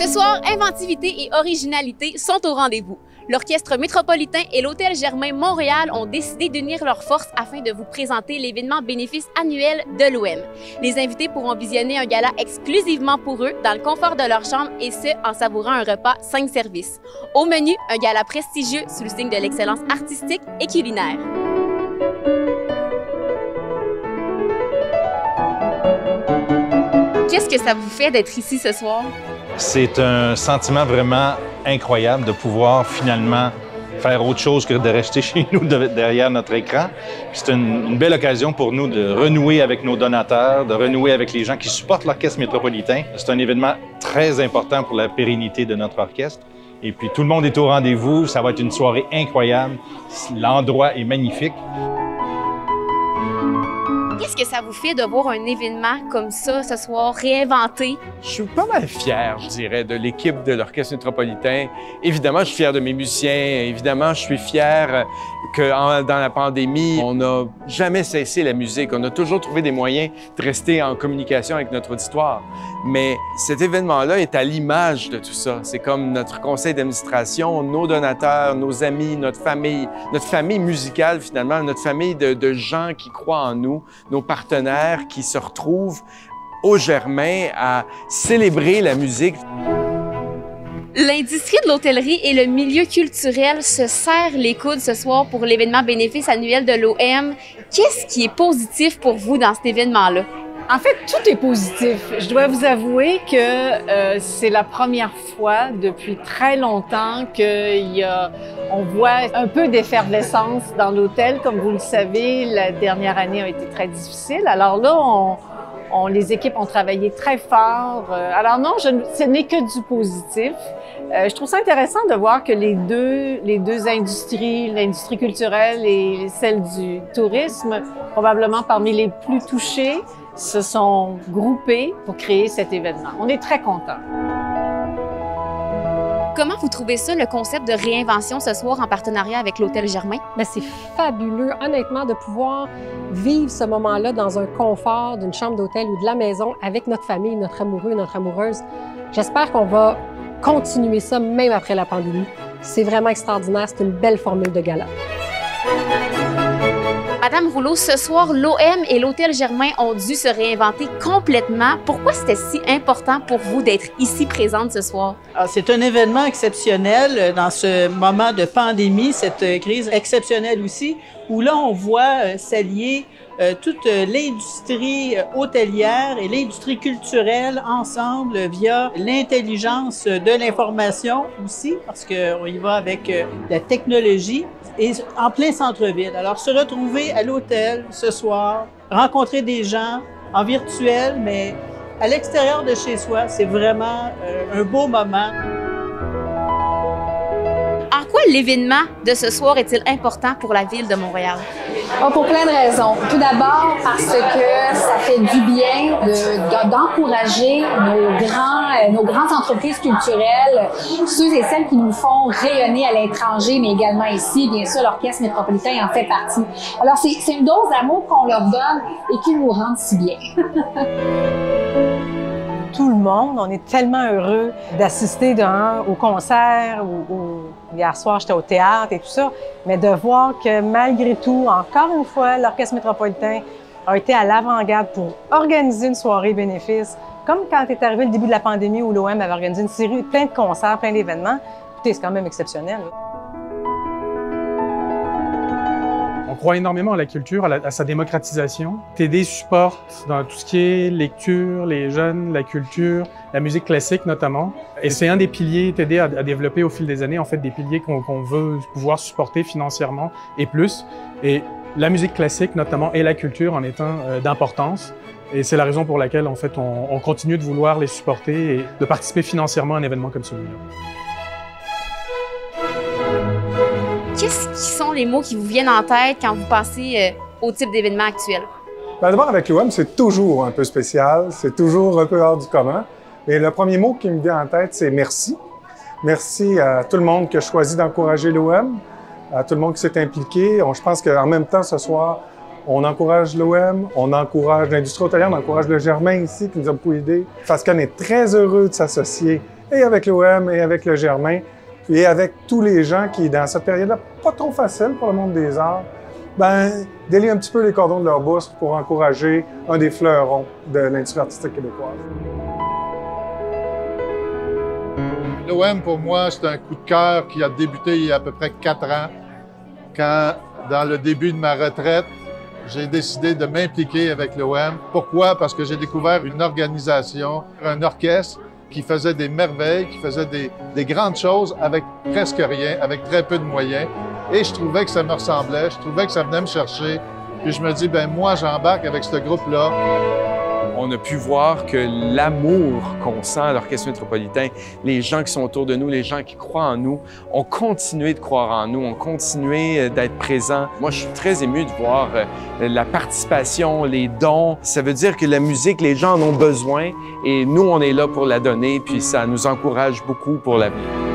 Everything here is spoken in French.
soir, inventivité et originalité sont au rendez-vous. L'Orchestre métropolitain et l'Hôtel Germain Montréal ont décidé d'unir leurs forces afin de vous présenter l'événement bénéfice annuel de l'OM. Les invités pourront visionner un gala exclusivement pour eux dans le confort de leur chambre et ce, en savourant un repas 5 services. Au menu, un gala prestigieux sous le signe de l'excellence artistique et culinaire. Qu'est-ce que ça vous fait d'être ici ce soir? C'est un sentiment vraiment incroyable de pouvoir finalement faire autre chose que de rester chez nous derrière notre écran. C'est une belle occasion pour nous de renouer avec nos donateurs, de renouer avec les gens qui supportent l'Orchestre métropolitain. C'est un événement très important pour la pérennité de notre orchestre. Et puis tout le monde est au rendez-vous, ça va être une soirée incroyable. L'endroit est magnifique. Qu'est-ce que ça vous fait de voir un événement comme ça ce soir, réinventé? Je suis pas mal fier, je dirais, de l'équipe de l'Orchestre métropolitain. Évidemment, je suis fier de mes musiciens. Évidemment, je suis fier que dans la pandémie, on n'a jamais cessé la musique. On a toujours trouvé des moyens de rester en communication avec notre auditoire. Mais cet événement-là est à l'image de tout ça. C'est comme notre conseil d'administration, nos donateurs, nos amis, notre famille musicale finalement, notre famille de gens qui croient en nous, nos partenaires qui se retrouvent au Germain à célébrer la musique. L'industrie de l'hôtellerie et le milieu culturel se serrent les coudes ce soir pour l'événement bénéfice annuel de l'OM. Qu'est-ce qui est positif pour vous dans cet événement-là? En fait, tout est positif. Je dois vous avouer que c'est la première fois depuis très longtemps on voit un peu d'effervescence dans l'hôtel. Comme vous le savez, la dernière année a été très difficile. Alors là, les équipes ont travaillé très fort. Alors non, ce n'est que du positif. Je trouve ça intéressant de voir que les deux industries, l'industrie culturelle et celle du tourisme, probablement parmi les plus touchées, se sont groupés pour créer cet événement. On est très contents. Comment vous trouvez ça, le concept de réinvention ce soir en partenariat avec l'Hôtel Germain? Bien, c'est fabuleux, honnêtement, de pouvoir vivre ce moment-là dans un confort d'une chambre d'hôtel ou de la maison avec notre famille, notre amoureux, notre amoureuse. J'espère qu'on va continuer ça même après la pandémie. C'est vraiment extraordinaire, c'est une belle formule de gala. Madame Rouleau, ce soir, l'OM et l'Hôtel Germain ont dû se réinventer complètement. Pourquoi c'était si important pour vous d'être ici présente ce soir? C'est un événement exceptionnel dans ce moment de pandémie, cette crise exceptionnelle aussi, où là, on voit s'allier toute l'industrie hôtelière et l'industrie culturelle ensemble via l'intelligence de l'information aussi, parce qu'on y va avec la technologie et en plein centre-ville. Alors, se retrouver à l'hôtel ce soir, rencontrer des gens en virtuel, mais à l'extérieur de chez soi, c'est vraiment un beau moment. En quoi l'événement de ce soir est-il important pour la Ville de Montréal? Oh, pour plein de raisons. Tout d'abord parce que ça fait du bien d'encourager nos grandes entreprises culturelles, ceux et celles qui nous font rayonner à l'étranger, mais également ici, bien sûr, l'Orchestre métropolitain en fait partie. Alors, c'est une dose d'amour qu'on leur donne et qui nous rend si bien. Tout le monde, on est tellement heureux d'assister au concert ou hier soir, j'étais au théâtre et tout ça, mais de voir que malgré tout, encore une fois, l'Orchestre métropolitain a été à l'avant-garde pour organiser une soirée bénéfice, comme quand est arrivé le début de la pandémie où l'OM avait organisé une série, plein de concerts, plein d'événements. Écoutez, c'est quand même exceptionnel. On croit énormément à la culture, à sa démocratisation. TD supporte dans tout ce qui est lecture, les jeunes, la culture, la musique classique notamment. Et c'est un des piliers, TD a développé au fil des années, en fait, des piliers qu'on veut pouvoir supporter financièrement et plus. Et la musique classique notamment et la culture en étant d'importance. Et c'est la raison pour laquelle, en fait, on continue de vouloir les supporter et de participer financièrement à un événement comme celui-là. Qu'est-ce qui sont les mots qui vous viennent en tête quand vous pensez au type d'événement actuel? D'abord, avec l'OM, c'est toujours un peu spécial, c'est toujours un peu hors du commun. Et le premier mot qui me vient en tête, c'est merci. Merci à tout le monde qui a choisi d'encourager l'OM, à tout le monde qui s'est impliqué. Je pense qu'en même temps, ce soir, on encourage l'OM, on encourage l'industrie hôtelière, on encourage le Germain ici qui nous a beaucoup aidés. Fascan est très heureux de s'associer et avec l'OM et avec le Germain, et avec tous les gens qui, dans cette période-là, pas trop facile pour le monde des arts, délient un petit peu les cordons de leur bourse pour encourager un des fleurons de l'industrie artistique québécoise. L'OM, pour moi, c'est un coup de cœur qui a débuté il y a à peu près 4 ans, quand, dans le début de ma retraite, j'ai décidé de m'impliquer avec l'OM. Pourquoi? Parce que j'ai découvert une organisation, un orchestre qui faisait des merveilles, qui faisait des grandes choses avec presque rien, avec très peu de moyens. Et je trouvais que ça me ressemblait, je trouvais que ça venait me chercher. Puis je me dis, moi, j'embarque avec ce groupe-là. On a pu voir que l'amour qu'on sent à l'Orchestre métropolitain, les gens qui sont autour de nous, les gens qui croient en nous, ont continué de croire en nous, ont continué d'être présents. Moi, je suis très ému de voir la participation, les dons. Ça veut dire que la musique, les gens en ont besoin et nous, on est là pour la donner, puis ça nous encourage beaucoup pour l'avenir.